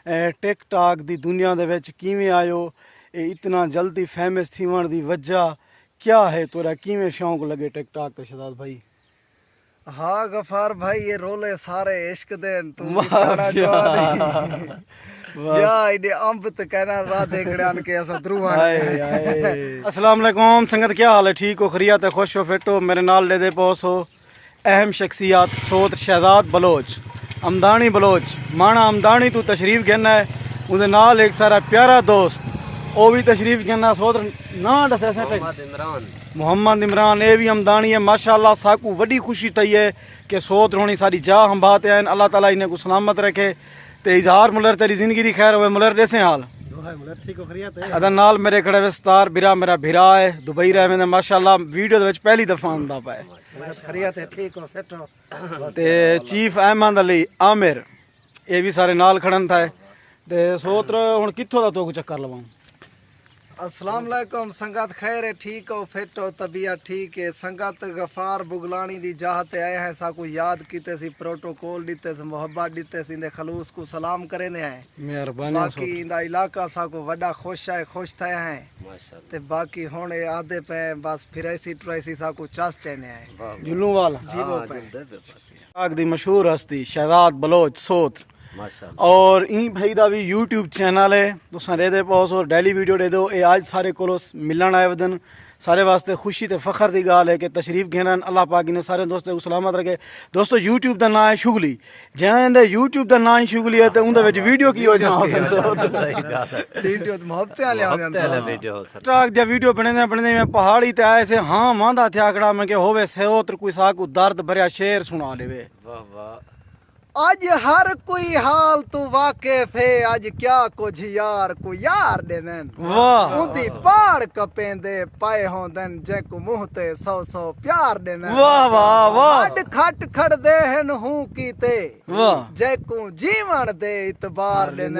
TikTok दी दुनिया दे विच किवें आयो, इतना जल्दी फेमस थीवण दी वजह क्या है? तोरा किवें शौक लगे टिकटॉक का शहजाद भाई? हाँ गफार भाई, ये रोले सारे इश्क देन तू वाह या इडे अंब ते कहना रा देखड़न के असा द्रुवा अस्सलाम वालेकुम संगत, क्या हाल है? ठीक हो, खरियत है, खुश हो, फिट हो? मेरे नाल ले दे पहुंच हो अहम शख्सियत सोत शहजाद बलोच, अमदानी बलोच माना अमदानी तू तशरीफ गिना है, उहदे नाल एक सारा प्यारा दोस्त वो भी तशरीफ गिना। सोत ना दस मोहम्मद इमरान, ये भी अमदानी है माशाअल्लाह। साकू वड्डी खुशी थी है कि सोत रोनी सारी जा हम बात है, अल्लाह ताला इन्हें को सलामत रखे। ते इजहार मुलर तेरी जिंदगी दी खैर होवे। मुलर जैसे हाल अदा नाल मेरे खड़े विस्तार बिरा मेरा भिरा है, दुबई रहे में माशाअल्लाह। वीडियो दे विच पहली दफा आंदा पाए ते चीफ अहमद अली आमिर ये भी सारे नाल खड़न था। ते सोत हुण कित्थों दा तो चक्कर लवाऊं? अस्सलाम वालेकुम संगत, खैर है, ठीक हो, फिट हो, तबीयत ठीक है। संगत गफार बुगलानी दी जाहते आए हैं, साकू याद कीते सी, प्रोटोकॉल दीते सी, मोहब्बत दीते सी, इंदे खलूस को सलाम करे ने हैं। मेहरबानी। बाकी इंदा इलाका साकू वड्डा खुश है, खुश थे हैं माशाअल्लाह। ते बाकी हुण ए आदे पे बस फिरैसी ट्रैसी साकू चस चेने हैं जुल्लू वाला जीवो पे टिकटॉक दी मशहूर हस्ती शहजाद बलोच सोत और ई भाई दा भी यूट्यूब चैनल है, तुसां दे दे पाओ और डेली वीडियो दे दो। ये आज सारे कोलो मिलन आए वदन, सारे वास्ते खुशी ते फखर दी गाल है कि तशरीफ घेनन। अल्लाह पाक ने सारे दोस्तों को सलामत रखे। दोस्तों यूट्यूब दा नाम है शुगली, जैसे यूट्यूब दा नाम शुगली है तो उनदे विच वीडियो की हो जाना वीडियो मोहब्बत वाले आ जांदा टिकटॉक दा वीडियो बने मैं पहाड़ी ते आए से हाँ मांदा थे आकड़ा मैं के होवे सेहोत्र कोई साकू दर्द भरिया शेर सुना लेवे। वाह वाह, आज हर कोई हाल तू वाकिफ है, आज क्या कुछ यार को यार देन वाह उदी पहाड़ कपेंदे पाए होंदन जे को मुंह ते 100 प्यार देन। वाह वाह वाह, अड खट खड़ दे हन हूं कीते वाह जे को जीवन दे इतबार देन।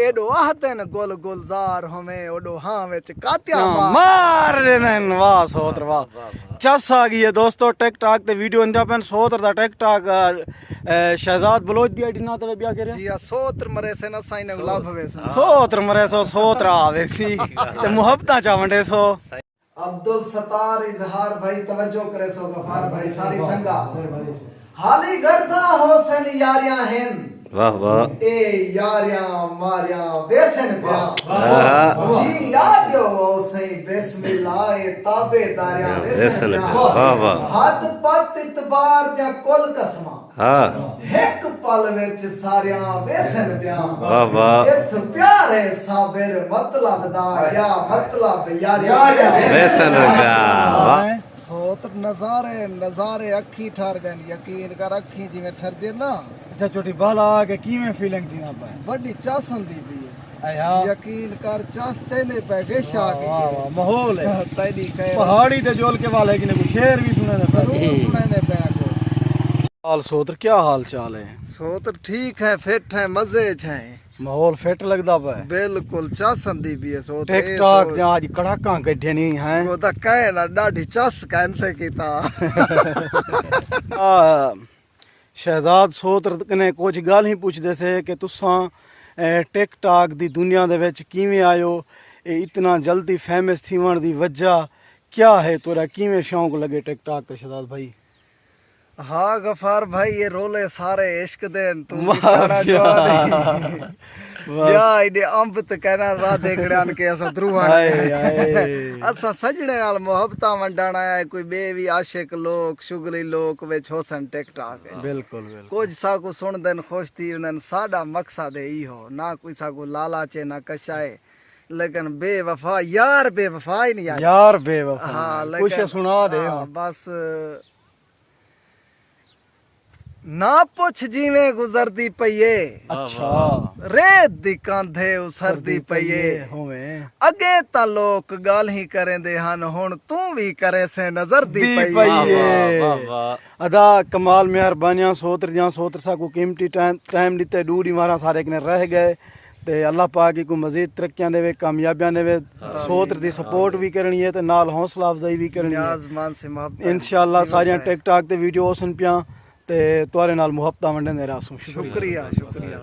एडो आहदन गुल गुलजार हमें ओडो हां विच कात्या मार देन। वाह सोत्र वाह, चस आ गई है दोस्तों। टिकटॉक ते वीडियो अंजा पेन सोत्र दा टिकटॉक शहजाद बलोच दी आईडी ना ते ब्याह करे जी। सोत्र मरे से ना साइन गुलाब हवे सोत्र मरे सो सोत्र आवे सी ते मोहब्बतां चा वंडे सो। अब्दुल सत्तार इजहार भाई तवज्जो करे सो, गफार भाई सारी संगा हाली गर्जा होसन यारियां हैं। वाह वाह, ए यारियां मारियां बेसन प्या जी यादियो ओसे बिस्मिल्लाह ए ताबेदारियां बेसन प्या। वाह वाह, हद पत इतबार दा कुल कसमा हाँ एक पल विच सारियां बेसन प्या। वाह वाह, इथ प्यार है साबिर मतलब दा या मतलब यारियां बेसन प्या। सोत नजारे नजारे अखी ठर गन, यकीन कर अखी जिवें ठरदे ना। अच्छा छोटी बाला के किवें फीलिंग थी ना पाए? बड़ी चस हुंदी पई है, आया यकीन कर चस चले पे वेश आ गई। वाह वाह, माहौल है तैडी खैर पहाड़ी ते जोल के वाले कि कुछ शेर भी सुने ना सर। सुनने पे को हाल सोत्र क्या हाल चाल है? सोत ठीक है, फिट है, मजे छे, माहौल फिट लगदा पाए? बिल्कुल चस हुंदी पई है। सोत टिकटॉक ते आज कड़ाका कढे नहीं है वो ता कहे ना डाडी चस कैंसे कीता। शहजाद सोत्र कने कुछ गल ही पूछदे से कि तुसां टिकटॉक दी दुनिया दे विच किवें आयो, इतना जल्दी फेमस थीवण दी वजह क्या है? तोरा किवें शौक लगे टिकटॉक का शहजाद भाई? हाँ गफार भाई, ये रोले सारे इश्क देन तू या इडे अंब ते कहना रा देखड़न के असा द्रुवा असा सजने नाल मोहब्बतां वंडण आया। कोई बेवी आशिक लोग शुगली लोग विच होसन टिकटॉक है। बिल्कुल बिल्कुल, कुछ साकू सुन देन खुश थी वंदन। साडा मकसद ई हो ना कोई साकू लालच है ना कशाए, लेकिन बेवफा यार बेवफा ही नहीं यार बेवफा। हाँ कुछ सुना दे। बस ना पुछ जिवें गुजरदी पईए, अच्छा रेत दी कांधे उसरदी पईए, अगे ता लोक गाल ही करेंदे हन, हुण तू भी करे से नजर दी पईए। अदा कमाल मेहरबानियां सोत्र दियां। सोत्र सा को कीमती टाइम दिते, दूरी मारा सारे कने रह गए ते अल्लाह पाक को मजीद तरक्कियां देवे, कामयाबियां देवे। सोत्र दी सपोर्ट भी करनी है ते नाल हौसला अफजाई भी करनी है इंशाअल्लाह। सारियां टिकटॉक ते वीडियो सुन पियां ते तुआरे नाल मुहब्बतां वंडन दे रासूं। शुक्रिया शुक्रिया।